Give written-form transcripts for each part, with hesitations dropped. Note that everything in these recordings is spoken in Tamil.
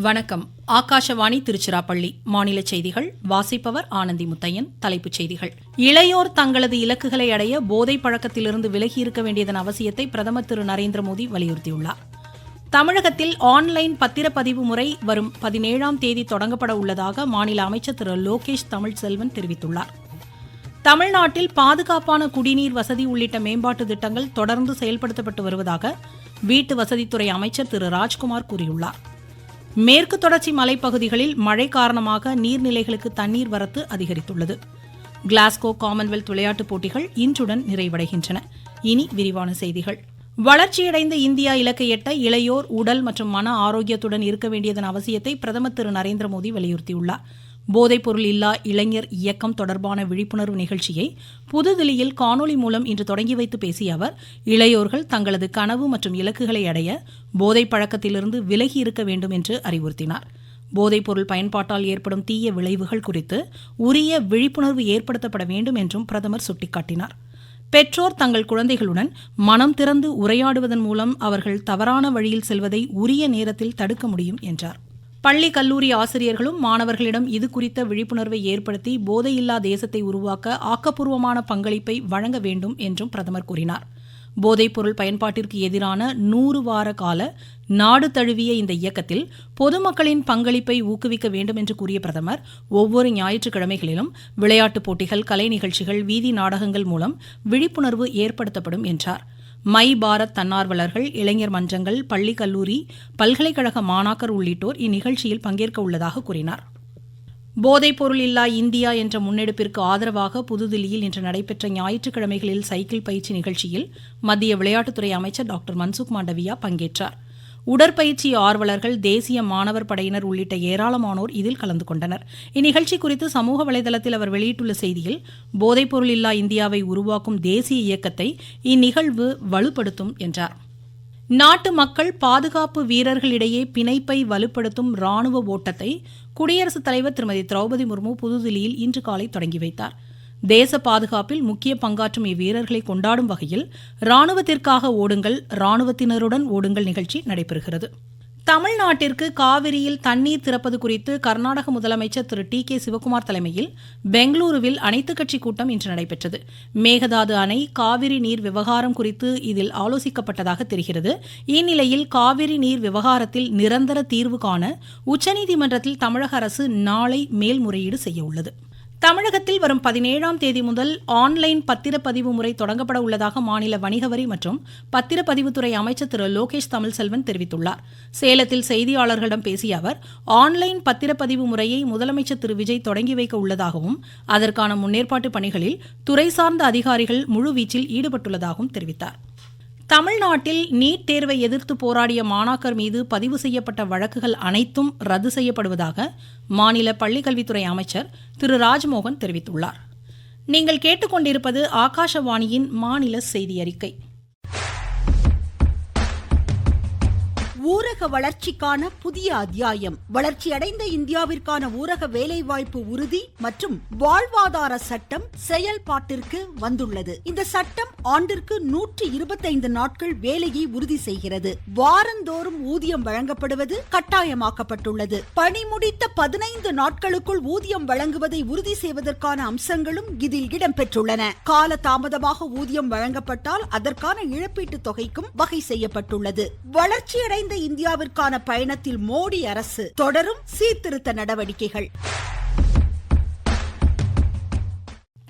வணக்கம். ஆகாஷவாணி திருச்சிராப்பள்ளி. மாநில செய்திகள் வாசிப்பவர் ஆனந்தி முத்தையன். தலைப்புச் செய்திகள். இளையோர் தங்களது இலக்குகளை அடைய போதை பழக்கத்திலிருந்து விலகியிருக்க வேண்டியதன் அவசியத்தை பிரதமர் திரு நரேந்திர மோடி வலியுறுத்தியுள்ளார். தமிழகத்தில் ஆன்லைன் பத்திரப்பதிவு முறை வரும் 17ஆம் தேதி தொடங்கப்பட உள்ளதாக மாநில அமைச்சர் திரு லோகேஷ் தமிழ்செல்வன் தெரிவித்துள்ளார். தமிழ்நாட்டில் பாதுகாப்பான குடிநீர் வசதி உள்ளிட்ட மேம்பாட்டு திட்டங்கள் தொடர்ந்து செயல்படுத்தப்பட்டு வருவதாக வீட்டு வசதித்துறை அமைச்சர் திரு ராஜ்குமார் கூறியுள்ளார். மேற்கு தொடர்ச்சி மலைப்பகுதிகளில் மழை காரணமாக நீர்நிலைகளுக்கு தண்ணீர் வரத்து அதிகரித்துள்ளது. கிளாஸ்கோ காமன்வெல்த் விளையாட்டுப் போட்டிகள் இன்றுடன் நிறைவடைகின்றன. இனி விரிவான செய்திகள். வளர்ச்சியடைந்த இந்தியா இலக்கை எட்ட இளையோர் உடல் மற்றும் மன ஆரோக்கியத்துடன் இருக்க வேண்டியதன் அவசியத்தை பிரதமர் திரு நரேந்திர மோடி வலியுறுத்தியுள்ளார். போதைப்பொருள் இல்லா இளைஞர் இயக்கம் தொடர்பான விழிப்புணர்வு நிகழ்ச்சியை புதுதில்லியில் காணொலி மூலம் இன்று தொடங்கி வைத்து பேசிய அவர், இளையோர்கள் தங்களது கனவு மற்றும் இலக்குகளை அடைய போதைப் பழக்கத்திலிருந்து விலகி இருக்க வேண்டும் என்று அறிவுறுத்தினார். போதைப்பொருள் பயன்பாட்டால் ஏற்படும் தீய விளைவுகள் குறித்து உரிய விழிப்புணர்வு ஏற்படுத்தப்பட வேண்டும் என்றும் பிரதமர் சுட்டிக்காட்டினார். பெற்றோர் தங்கள் குழந்தைகளுடன் மனம் திறந்து உரையாடுவதன் மூலம் அவர்கள் தவறான வழியில் செல்வதை உரிய நேரத்தில் தடுக்க முடியும் என்றார். பள்ளி கல்லூரி ஆசிரியர்களும் மாணவர்களிடம் இது குறித்த விழிப்புணர்வை ஏற்படுத்தி போதையில்லா தேசத்தை உருவாக்க ஆக்கப்பூர்வமான பங்களிப்பை வழங்க வேண்டும் என்றும் பிரதமர் கூறினார். போதைப்பொருள் பயன்பாட்டிற்கு எதிரான 100 வார கால நாடு தழுவிய இந்த இயக்கத்தில் பொதுமக்களின் பங்களிப்பை ஊக்குவிக்க வேண்டும் என்று கூறிய பிரதமர், ஒவ்வொரு ஞாயிற்றுக்கிழமைகளிலும் விளையாட்டுப் போட்டிகள், கலை நிகழ்ச்சிகள், வீதி நாடகங்கள் மூலம் விழிப்புணர்வு ஏற்படுத்தப்படும் என்றார். மை பாரத் தன்னார்வலர்கள், இளைஞர் மன்றங்கள், பள்ளி கல்லூரி, பல்கலைக்கழக மாணாக்கர் உள்ளிட்டோர் இந்நிகழ்ச்சியில் பங்கேற்க உள்ளதாக கூறினார். போதைப்பொருள் இல்லா இந்தியா என்ற முன்னெடுப்பிற்கு ஆதரவாக புதுதில்லியில் இன்று நடைபெற்ற ஞாயிற்றுக்கிழமைகளில் சைக்கிள் பயிற்சி நிகழ்ச்சியில் மத்திய விளையாட்டுத்துறை அமைச்சர் டாக்டர் மன்சுக் மாண்டவியா பங்கேற்றார். உடற்பயிற்சி ஆர்வலர்கள், தேசிய மாணவர் படையினர் உள்ளிட்ட ஏராளமானோர் இதில் கலந்து கொண்டனர். இந்நிகழ்ச்சி குறித்து சமூக வலைதளத்தில் அவர் வெளியிட்டுள்ள செய்தியில், போதைப்பொருள் இல்லா இந்தியாவை உருவாக்கும் தேசிய இயக்கத்தை இந்நிகழ்வு வலுப்படுத்தும் என்றார். நாட்டு மக்கள் பாதுகாப்பு வீரர்களிடையே பிணைப்பை வலுப்படுத்தும் ராணுவ ஓட்டத்தை குடியரசுத் தலைவர் திருமதி திரௌபதி முர்மு புதுதில்லியில் இன்று காலை தொடங்கி வைத்தார். தேச பாதுகாப்பில் முக்கிய பங்காற்றும் இவ்வீரர்களை கொண்டாடும் வகையில் ராணுவத்திற்காக ஓடுங்கள், ராணுவத்தினருடன் ஓடுங்கள் நிகழ்ச்சி நடைபெறுகிறது. தமிழ்நாட்டிற்கு காவிரியில் தண்ணீர் திறப்பது குறித்து கர்நாடக முதலமைச்சர் திரு டி.கே. சிவக்குமார் தலைமையில் பெங்களூருவில் அனைத்துக் கட்சி கூட்டம் இன்று நடைபெற்றது. மேகதாது அணை, காவிரி நீர் விவகாரம் குறித்து இதில் ஆலோசிக்கப்பட்டதாக தெரிகிறது. இந்நிலையில் காவிரி நீர் விவகாரத்தில் நிரந்தர தீர்வு காண உச்சநீதிமன்றத்தில் தமிழக அரசு நாளை மேல்முறையீடு செய்ய உள்ளது. தமிழகத்தில் வரும் 17ஆம் தேதி முதல் ஆன்லைன் பத்திரப்பதிவு முறை தொடங்கப்பட உள்ளதாக மாநில வணிக வரி மற்றும் பத்திரப்பதிவுத்துறை அமைச்சர் திரு லோகேஷ் தமிழ்செல்வன் தெரிவித்துள்ளார். சேலத்தில் செய்தியாளர்களிடம் பேசிய அவர், ஆன்லைன் பத்திரப்பதிவு முறையை முதலமைச்சர் திரு விஜய் தொடங்கி வைக்க உள்ளதாகவும் அதற்கான முன்னேற்பாட்டு பணிகளில் துறை சார்ந்த அதிகாரிகள் முழுவீச்சில் ஈடுபட்டுள்ளதாகவும் தெரிவித்தார். தமிழ்நாட்டில் நீட் தேர்வை எதிர்த்து போராடிய மாணாக்கர் மீது பதிவு செய்யப்பட்ட வழக்குகள் அனைத்தும் ரத்து செய்யப்படுவதாக மாநில பள்ளிக்கல்வித்துறை அமைச்சர் திரு ராஜ்மோகன் தெரிவித்துள்ளார். நீங்கள் கேட்டுக்கொண்டிருப்பது ஆகாஷவாணியின் மாநில செய்தி அறிக்கை. ஊரக வளர்ச்சிக்கான புதிய அத்தியாயம். வளர்ச்சியடைந்த இந்தியாவிற்கான ஊரக வேலைவாய்ப்பு உறுதி மற்றும் வாழ்வாதார சட்டம் செயல்பாட்டிற்கு வந்துள்ளது. இந்த சட்டம் ஆண்டிற்கு 125 நாட்கள் வேலையை உறுதி செய்கிறது. வாரந்தோறும் ஊதியம் வழங்கப்படுவது கட்டாயமாக்கப்பட்டுள்ளது. பணி முடித்த 15 நாட்களுக்குள் ஊதியம் வழங்குவதை உறுதி செய்வதற்கான அம்சங்களும் இதில் இடம்பெற்றுள்ளன. கால தாமதமாக ஊதியம் வழங்கப்பட்டால் அதற்கான இழப்பீட்டுத் தொகைக்கும் வகை செய்யப்பட்டுள்ளது. வளர்ச்சியடைந்த இந்தியாவிற்கான பயணத்தில் மோடி அரசு தொடரும் சீர்திருத்த நடவடிக்கைகள்.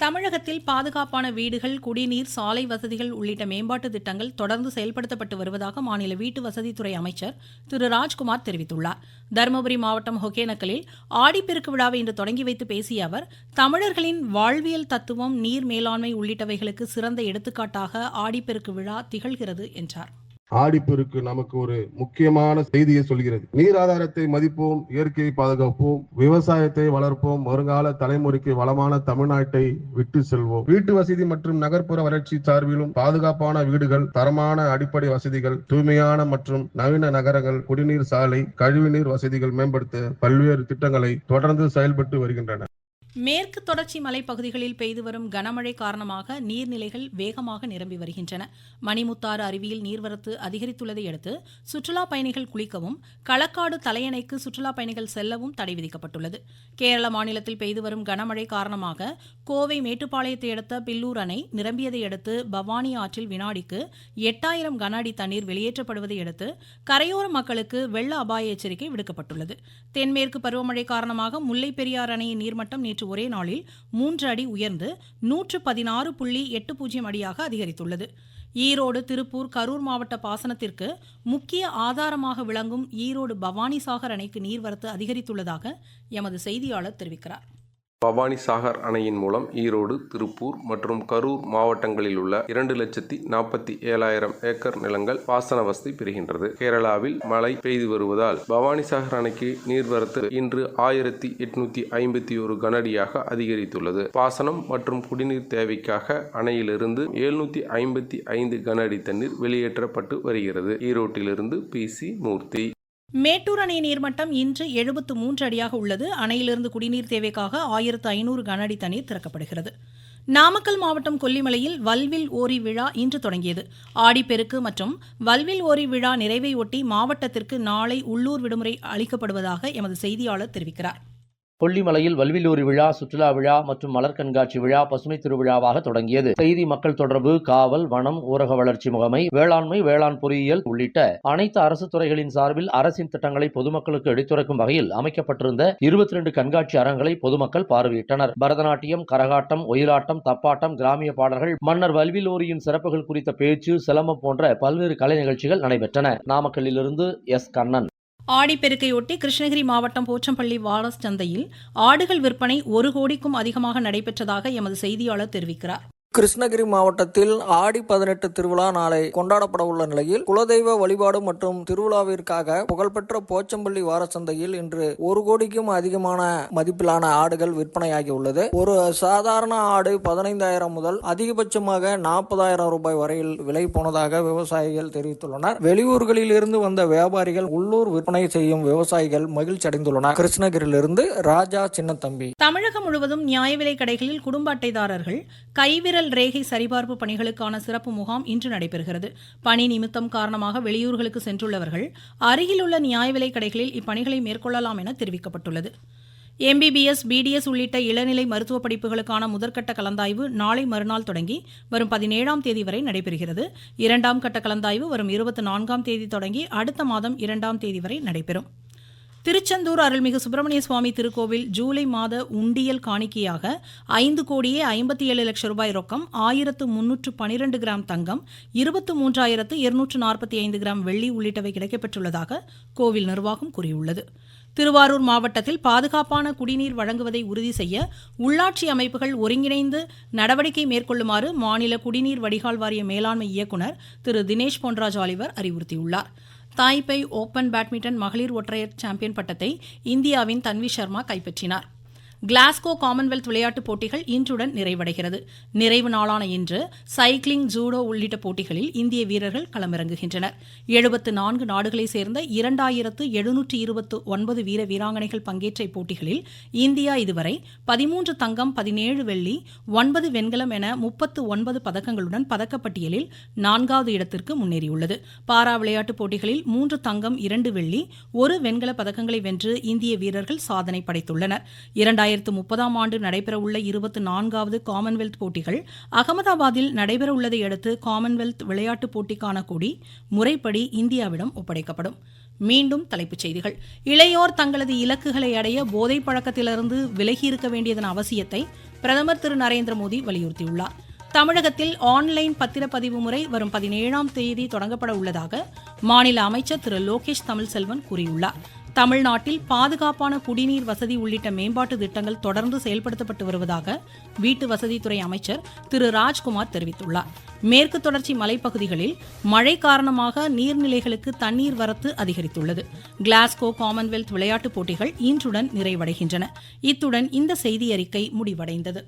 தமிழகத்தில் பாதுகாப்பான வீடுகள், குடிநீர், சாலை வசதிகள் உள்ளிட்ட மேம்பாட்டு திட்டங்கள் தொடர்ந்து செயல்படுத்தப்பட்டு வருவதாக மாநில வீட்டு வசதித்துறை அமைச்சர் திரு ராஜ்குமார் தெரிவித்துள்ளார். தருமபுரி மாவட்டம் ஒகேனக்கலில் ஆடிப்பெருக்கு விழாவை இன்று தொடங்கி வைத்து பேசிய அவர், தமிழர்களின் வாழ்வியல் தத்துவம், நீர் மேலாண்மை உள்ளிட்டவைகளுக்கு சிறந்த எடுத்துக்காட்டாக ஆடிப்பெருக்கு விழா திகழ்கிறது என்றார். ஆடிப்பெருக்கு நமக்கு ஒரு முக்கியமான செய்தியை சொல்கிறது. நீர் ஆதாரத்தை மதிப்போம், இயற்கையை பாதுகாப்போம், விவசாயத்தை வளர்ப்போம், வருங்கால தலைமுறைக்கு வளமான தமிழ்நாட்டை விட்டு செல்வோம். வீட்டு வசதி மற்றும் நகர்ப்புற வளர்ச்சி சார்பிலும் பாதுகாப்பான வீடுகள், தரமான அடிப்படை வசதிகள், தூய்மையான மற்றும் நவீன நகரங்கள், குடிநீர், சாலை, கழிவுநீர் வசதிகள் மேம்படுத்த பல்வேறு திட்டங்களை தொடர்ந்து செயல்பட்டு வருகின்றன. மேற்கு தொடர்ச்சி மலைப்பகுதிகளில் பெய்து வரும் கனமழை காரணமாக நீர்நிலைகள் வேகமாக நிரம்பி வருகின்றன. மணிமுத்தாறு அருவியில் நீர்வரத்து அதிகரித்துள்ளதை அடுத்து சுற்றுலா பயணிகள் குளிக்கவும் களக்காடு தலையணைக்கு சுற்றுலா பயணிகள் செல்லவும் தடை விதிக்கப்பட்டுள்ளது. கேரள மாநிலத்தில் பெய்து வரும் கனமழை காரணமாக கோவை மேட்டுப்பாளையத்தை அடுத்த பில்லூர் அணை நிரம்பியதை அடுத்து பவானி ஆற்றில் வினாடிக்கு 8000 கன அடி தண்ணீர் வெளியேற்றப்படுவதை அடுத்து கரையோர மக்களுக்கு வெள்ள அபாய எச்சரிக்கை விடுக்கப்பட்டுள்ளது. தென்மேற்கு பருவமழை காரணமாக முல்லை பெரியாறு அணையின் நீர்மட்டம் நேற்று ஒரே நாளில் 3 அடி உயர்ந்து 116.80 அடியாக அதிகரித்துள்ளது. ஈரோடு, திருப்பூர், கரூர் மாவட்ட பாசனத்திற்கு முக்கிய ஆதாரமாக விளங்கும் ஈரோடு பவானிசாகர் அணைக்கு நீர்வரத்து அதிகரித்துள்ளதாக எமது செய்தியாளர் தெரிவிக்கிறார். பவானி சாகர் அணையின் மூலம் ஈரோடு, திருப்பூர் மற்றும் கரூர் மாவட்டங்களில் உள்ள 2,47,000 ஏக்கர் நிலங்கள் பாசன வசதி பெறுகின்றது. கேரளாவில் மழை பெய்து வருவதால் பவானி சாகர் அணைக்கு நீர்வரத்து இன்று 1851 கனஅடியாக அதிகரித்துள்ளது. பாசனம் மற்றும் குடிநீர் தேவைக்காக அணையிலிருந்து 755 கன அடி தண்ணீர் வெளியேற்றப்பட்டு வருகிறது. ஈரோட்டிலிருந்து PC மூர்த்தி. மேட்டூர் அணை நீர்மட்டம் இன்று 73 அடியாக உள்ளது. அணையிலிருந்து குடிநீர் தேவைக்காக 1500 கன அடி தண்ணீர் திறக்கப்படுகிறது. நாமக்கல் மாவட்டம் கொல்லிமலையில் வல்வில் ஓரி விழா இன்று தொடங்கியது. ஆடிப்பெருக்கு மற்றும் வல்வில் ஓரி விழா நிறைவை ஒட்டி மாவட்டத்திற்கு நாளை உள்ளூர் விடுமுறை அளிக்கப்படுவதாக எமது செய்தியாளர் தெரிவிக்கிறார். கொல்லிமலையில் வல்விலூரி விழா, சுற்றுலா விழா மற்றும் மலர் கண்காட்சி விழா பசுமை திருவிழாவாக தொடங்கியது. செய்தி, மக்கள் தொடர்பு, காவல், வனம், ஊரக வளர்ச்சி முகமை, வேளாண்மை, வேளாண் பொறியியல் உள்ளிட்ட அனைத்து அரசு துறைகளின் சார்பில் அரசின் திட்டங்களை பொதுமக்களுக்கு எடுத்துரைக்கும் வகையில் அமைக்கப்பட்டிருந்த 22 கண்காட்சி அரங்களை பொதுமக்கள் பார்வையிட்டனர். பரதநாட்டியம், கரகாட்டம், ஒயிலாட்டம், தப்பாட்டம், கிராமிய பாடல்கள், மன்னர் வல்விலூரியின் சிறப்புகள் குறித்த பேச்சு, சிலம்பம் போன்ற பல்வேறு கலை நிகழ்ச்சிகள் நடைபெற்றன. நாமக்கல்லிலிருந்து S. கண்ணன். ஆடிப்பெருக்கையொட்டி கிருஷ்ணகிரி மாவட்டம் போச்சம்பள்ளி வாரஸ் சந்தையில் ஆடுகள் விற்பனை 1 கோடிக்கும் அதிகமாக நடைபெற்றதாக எமது செய்தியாளர் தெரிவிக்கிறார். கிருஷ்ணகிரி மாவட்டத்தில் ஆடி 18 திருவிழா நாளை கொண்டாடப்பட உள்ள நிலையில் குலதெய்வ வழிபாடு மற்றும் திருவிழாவிற்காக புகழ்பெற்ற போச்சம்பள்ளி வாரச்சந்தையில் இன்று 1 கோடிக்கும் அதிகமான மதிப்பிலான ஆடுகள் விற்பனையாகி உள்ளது. ஒரு சாதாரண ஆடு 15,000 முதல் அதிகபட்சமாக 40,000 ரூபாய் வரையில் விலை போனதாக விவசாயிகள் தெரிவித்துள்ளனர். வெளியூர்களில் இருந்து வந்த வியாபாரிகள் உள்ளூர் விற்பனை செய்யும் விவசாயிகள் மகிழ்ச்சி அடைந்துள்ளனர். கிருஷ்ணகிரியிலிருந்து ராஜா சின்னத்தம்பி. தமிழகம் முழுவதும் நியாய விலை கடைகளில் குடும்ப அட்டைதாரர்கள் கைவிரல் ரேகை சரிபார்ப்பு பணிகளுக்கான சிறப்பு முகாம் இன்று நடைபெறுகிறது. பணி நிமித்தம் காரணமாக வெளியூர்களுக்கு சென்றுள்ளவர்கள் அருகிலுள்ள நியாய விலை கடைகளில் இப்பணிகளை மேற்கொள்ளலாம் என தெரிவிக்கப்பட்டுள்ளது. MBBS, BDS உள்ளிட்ட இளநிலை மருத்துவ படிப்புகளுக்கான முதற்கட்ட கலந்தாய்வு நாளை மறுநாள் தொடங்கி வரும் 17ஆம் தேதி வரை நடைபெறுகிறது. 2ஆம் கட்ட கலந்தாய்வு வரும் 24ஆம் தேதி தொடங்கி அடுத்த மாதம் 2ஆம் தேதி வரை நடைபெறும். திருச்செந்தூர் அருள்மிகு சுப்பிரமணிய சுவாமி திருக்கோவில் ஜூலை மாத உண்டியல் காணிக்கையாக 5,57,00,000 ரூபாய் ரொக்கம், 1,312 கிராம் தங்கம், 23,245 கிராம் வெள்ளி உள்ளிட்டவை கிடைக்கப்பெற்றுள்ளதாக கோவில் நிர்வாகம் கூறியுள்ளது. திருவாரூர் மாவட்டத்தில் பாதுகாப்பான குடிநீர் வழங்குவதை உறுதி செய்ய உள்ளாட்சி அமைப்புகள் ஒருங்கிணைந்து நடவடிக்கை மேற்கொள்ளுமாறு மாநில குடிநீர் வடிகால் வாரிய மேலாண்மை இயக்குநர் திரு தினேஷ் பொன்ராஜ் ஆலிவர் அறிவுறுத்தியுள்ளார். தாய்பை ஓபன் பேட்மிண்டன் மகளிர் ஒற்றையர் சாம்பியன் பட்டத்தை இந்தியாவின் தன்வி சர்மா கைப்பற்றினார். கிளாஸ்கோ காமன்வெல்த் விளையாட்டுப் போட்டிகள் இன்றுடன் நிறைவடைகிறது. நிறைவு நாளான இன்று சைக்கிளிங், ஜூடோ உள்ளிட்ட போட்டிகளில் இந்திய வீரர்கள் களமிறங்குகின்றனர். 74 நாடுகளைச் சேர்ந்த 2,729 வீர வீராங்கனைகள் பங்கேற்ற இப்போட்டிகளில் இந்தியா இதுவரை 13 தங்கம், 17 வெள்ளி, 9 வெண்கலம் என 39 பதக்கங்களுடன் பதக்கப்பட்டியலில் 4வது இடத்திற்கு முன்னேறியுள்ளது. பாரா விளையாட்டுப் போட்டிகளில் 3 தங்கம், 2 வெள்ளி, 1 வெண்கல பதக்கங்களை வென்று இந்திய வீரர்கள் சாதனை படைத்துள்ளனர். 2030ஆம் ஆண்டு நடைபெறவுள்ள 24வது காமன்வெல்த் போட்டிகள் அகமதாபாத்தில் நடைபெறவுள்ளதை அடுத்து காமன்வெல்த் விளையாட்டுப் போட்டிக்கான கொடி முறைப்படி இந்தியாவிடம் ஒப்படைக்கப்படும். மீண்டும் தலைப்புச் செய்திகள். இளையோர் தங்களது இலக்குகளை அடைய போதைப் பழக்கத்திலிருந்து விலகியிருக்க வேண்டியதன் அவசியத்தை பிரதமர் திரு நரேந்திர மோடி வலியுறுத்தியுள்ளார். தமிழகத்தில் ஆன்லைன் பத்திரப்பதிவு முறை வரும் 17ஆம் தேதி தொடங்கப்பட உள்ளதாக மாநில அமைச்சர் திரு லோகேஷ் தமிழ்செல்வன் கூறியுள்ளார். தமிழ்நாட்டில் பாதுகாப்பான குடிநீர் வசதி உள்ளிட்ட மேம்பாட்டு திட்டங்கள் தொடர்ந்து செயல்படுத்தப்பட்டு வருவதாக வீட்டு வசதித்துறை அமைச்சர் திரு ராஜ்குமார் தெரிவித்துள்ளார். மேற்கு தொடர்ச்சி மலைப்பகுதிகளில் மழை காரணமாக நீர்நிலைகளுக்கு தண்ணீர் வரத்து அதிகரித்துள்ளது. கிளாஸ்கோ காமன்வெல்த் விளையாட்டுப் போட்டிகள் இன்றுடன் நிறைவடைகின்றன. இத்துடன் இந்த செய்தி அறிக்கை முடிவடைந்தது.